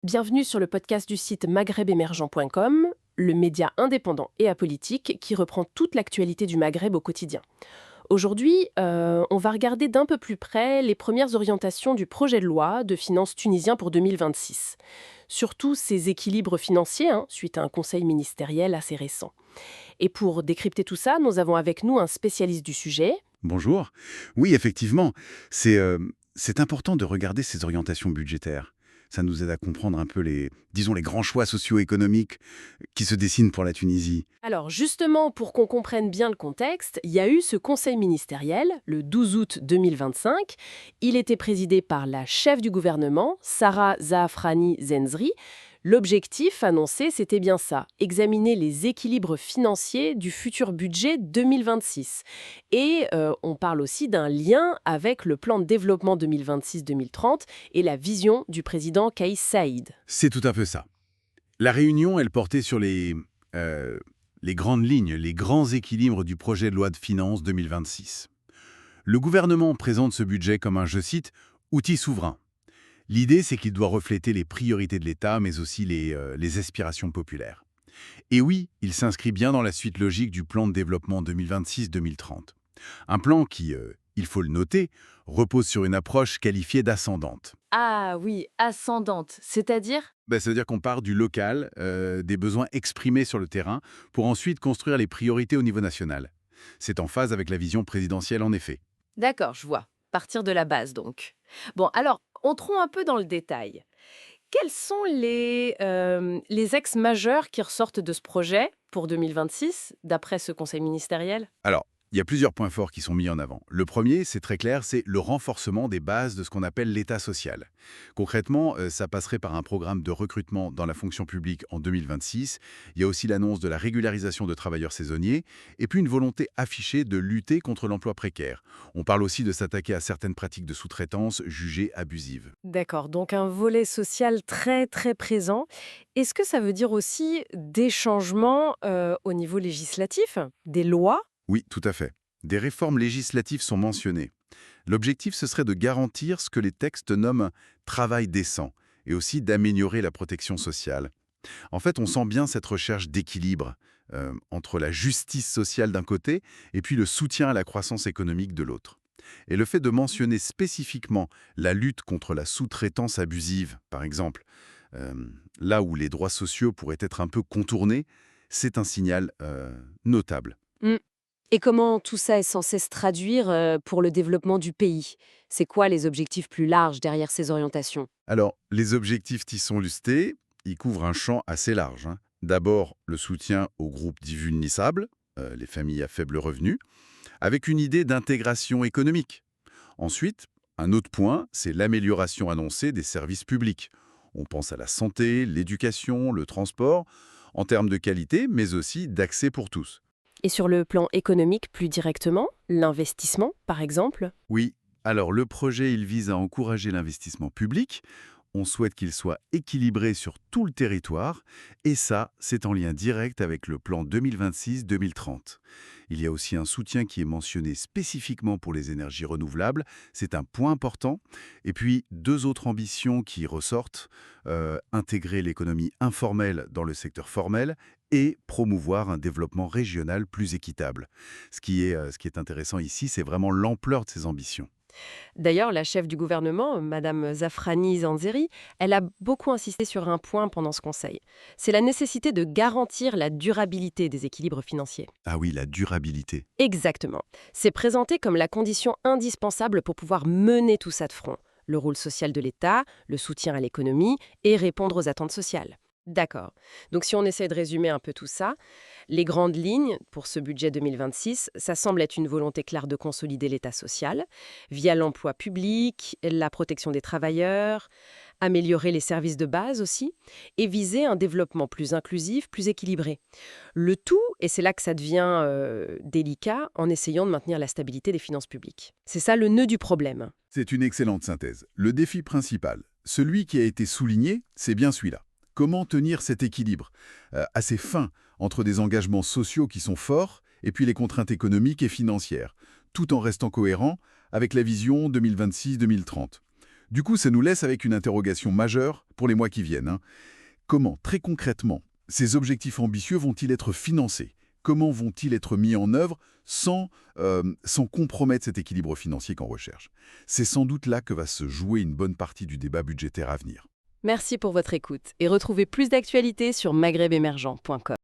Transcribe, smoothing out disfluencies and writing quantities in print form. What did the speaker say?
Bienvenue sur le podcast du site maghrebemergent.com, le média indépendant et apolitique qui reprend toute l'actualité du Maghreb au quotidien. Aujourd'hui, on va regarder d'un peu plus près les premières orientations du projet de loi de finances tunisien pour 2026. Surtout ses équilibres financiers, suite à un conseil ministériel assez récent. Et pour décrypter tout ça, nous avons avec nous un spécialiste du sujet. Bonjour. Oui, effectivement, c'est important de regarder ces orientations budgétaires. Ça nous aide à comprendre un peu disons, les grands choix socio-économiques qui se dessinent pour la Tunisie. Alors justement, pour qu'on comprenne bien le contexte, il y a eu ce conseil ministériel le 12 août 2025. Il était présidé par la chef du gouvernement, Sarah Zaafrani Zenzri. L'objectif annoncé, c'était bien ça, examiner les équilibres financiers du futur budget 2026. Et on parle aussi d'un lien avec le plan de développement 2026-2030 et la vision du président Kais Saïd. C'est tout un peu ça. La réunion, elle portait sur les grandes lignes, les grands équilibres du projet de loi de finances 2026. Le gouvernement présente ce budget comme un, je cite, outil souverain. L'idée, c'est qu'il doit refléter les priorités de l'État, mais aussi les aspirations populaires. Et oui, il s'inscrit bien dans la suite logique du plan de développement 2026-2030. Un plan qui, il faut le noter, repose sur une approche qualifiée d'ascendante. Ah oui, ascendante, c'est-à-dire? Ça veut dire qu'on part du local, des besoins exprimés sur le terrain, pour ensuite construire les priorités au niveau national. C'est en phase avec la vision présidentielle en effet. D'accord, je vois. Partir de la base, donc. Bon, alors, entrons un peu dans le détail. Quels sont les axes majeurs qui ressortent de ce projet pour 2026, d'après ce conseil ministériel? Alors, il y a plusieurs points forts qui sont mis en avant. Le premier, c'est très clair, c'est le renforcement des bases de ce qu'on appelle l'État social. Concrètement, ça passerait par un programme de recrutement dans la fonction publique en 2026. Il y a aussi l'annonce de la régularisation de travailleurs saisonniers et puis une volonté affichée de lutter contre l'emploi précaire. On parle aussi de s'attaquer à certaines pratiques de sous-traitance jugées abusives. D'accord, donc un volet social très très présent. Est-ce que ça veut dire aussi des changements au niveau législatif, des lois? Oui, tout à fait. Des réformes législatives sont mentionnées. L'objectif, ce serait de garantir ce que les textes nomment travail décent et aussi d'améliorer la protection sociale. En fait, on sent bien cette recherche d'équilibre entre la justice sociale d'un côté et puis le soutien à la croissance économique de l'autre. Et le fait de mentionner spécifiquement la lutte contre la sous-traitance abusive, par exemple, euh, là où les droits sociaux pourraient être un peu contournés, c'est un signal notable. Mm. Et comment tout ça est censé se traduire pour le développement du pays? C'est quoi les objectifs plus larges derrière ces orientations? Alors, les objectifs Tisson Lusté, ils couvrent un champ assez large, hein. D'abord, le soutien aux groupes dits vulnérables, les familles à faible revenu, avec une idée d'intégration économique. Ensuite, un autre point, c'est l'amélioration annoncée des services publics. On pense à la santé, l'éducation, le transport, en termes de qualité, mais aussi d'accès pour tous. Et sur le plan économique plus directement, l'investissement par exemple? Oui, alors le projet, il vise à encourager l'investissement public. On souhaite qu'il soit équilibré sur tout le territoire, et ça, c'est en lien direct avec le plan 2026-2030. Il y a aussi un soutien qui est mentionné spécifiquement pour les énergies renouvelables, c'est un point important. Et puis, deux autres ambitions qui ressortent, intégrer l'économie informelle dans le secteur formel et promouvoir un développement régional plus équitable. Ce qui est intéressant ici, c'est vraiment l'ampleur de ces ambitions. D'ailleurs, la chef du gouvernement, Madame Zafrani Zanzeri, elle a beaucoup insisté sur un point pendant ce conseil. C'est la nécessité de garantir la durabilité des équilibres financiers. Ah oui, la durabilité. Exactement. C'est présenté comme la condition indispensable pour pouvoir mener tout ça de front. Le rôle social de l'État, le soutien à l'économie et répondre aux attentes sociales. D'accord. Donc si on essaie de résumer un peu tout ça, les grandes lignes pour ce budget 2026, ça semble être une volonté claire de consolider l'État social via l'emploi public, la protection des travailleurs, améliorer les services de base aussi, et viser un développement plus inclusif, plus équilibré. Le tout, et c'est là que ça devient délicat, en essayant de maintenir la stabilité des finances publiques. C'est ça le nœud du problème. C'est une excellente synthèse. Le défi principal, celui qui a été souligné, c'est bien celui-là. Comment tenir cet équilibre assez fin entre des engagements sociaux qui sont forts et puis les contraintes économiques et financières, tout en restant cohérent avec la vision 2026-2030. Du coup, ça nous laisse avec une interrogation majeure pour les mois qui viennent, hein. Comment, très concrètement, ces objectifs ambitieux vont-ils être financés? Comment vont-ils être mis en œuvre sans compromettre cet équilibre financier qu'on recherche? C'est sans doute là que va se jouer une bonne partie du débat budgétaire à venir. Merci pour votre écoute et retrouvez plus d'actualités sur maghrebemergent.com.